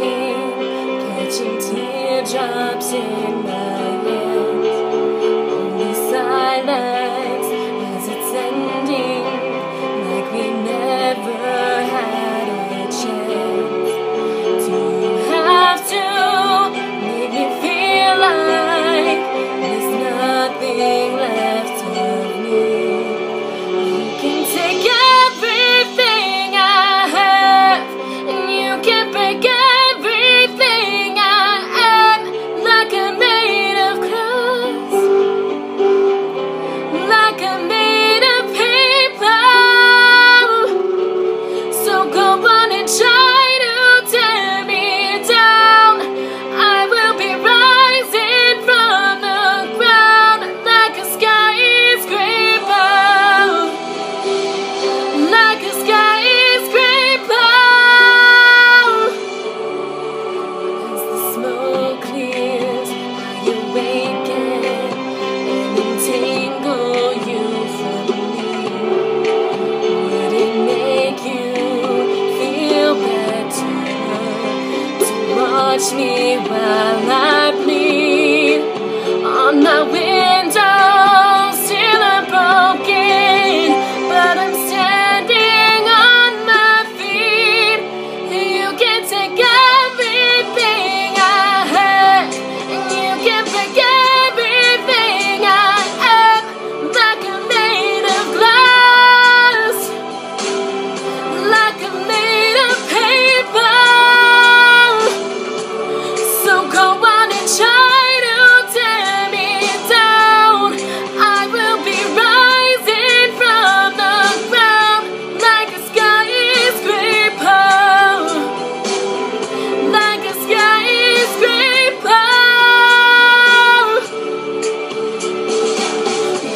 catching teardrops in my hands. Only silence as it's ending, like we never had a chance. Do you have to make me feel like there's nothing left of me? You can take everything I have, and you can break everything I am, like I'm made of glass, like I'm made of paper. So go on and try to tear me down. I will be rising from the ground like a skyscraper, like a skyscraper. As the smoke clears, I awaken and entangle you from me. Would it make you feel better to watch me while I bleed? On my window still unbroken, but I'm standing on my feet. You can take everything I had, and you can break everything I am, like I'm made of glass, like I'm made of paper. So go on and try to tear me down. I will be rising from the ground like a skyscraper, like a skyscraper.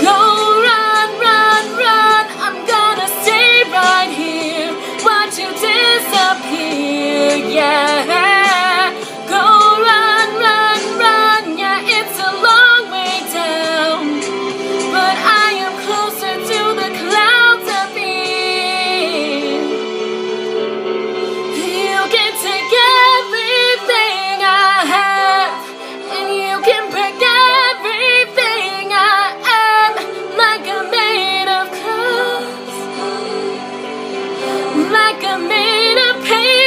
Go run, run, run. I'm gonna stay right here, watch you disappear, yeah. Go run, run, run, yeah, it's a long way down, but I am closer to the clouds at being. You can take everything I have, and you can break everything I am, like I'm made of glass, like I'm made of paper.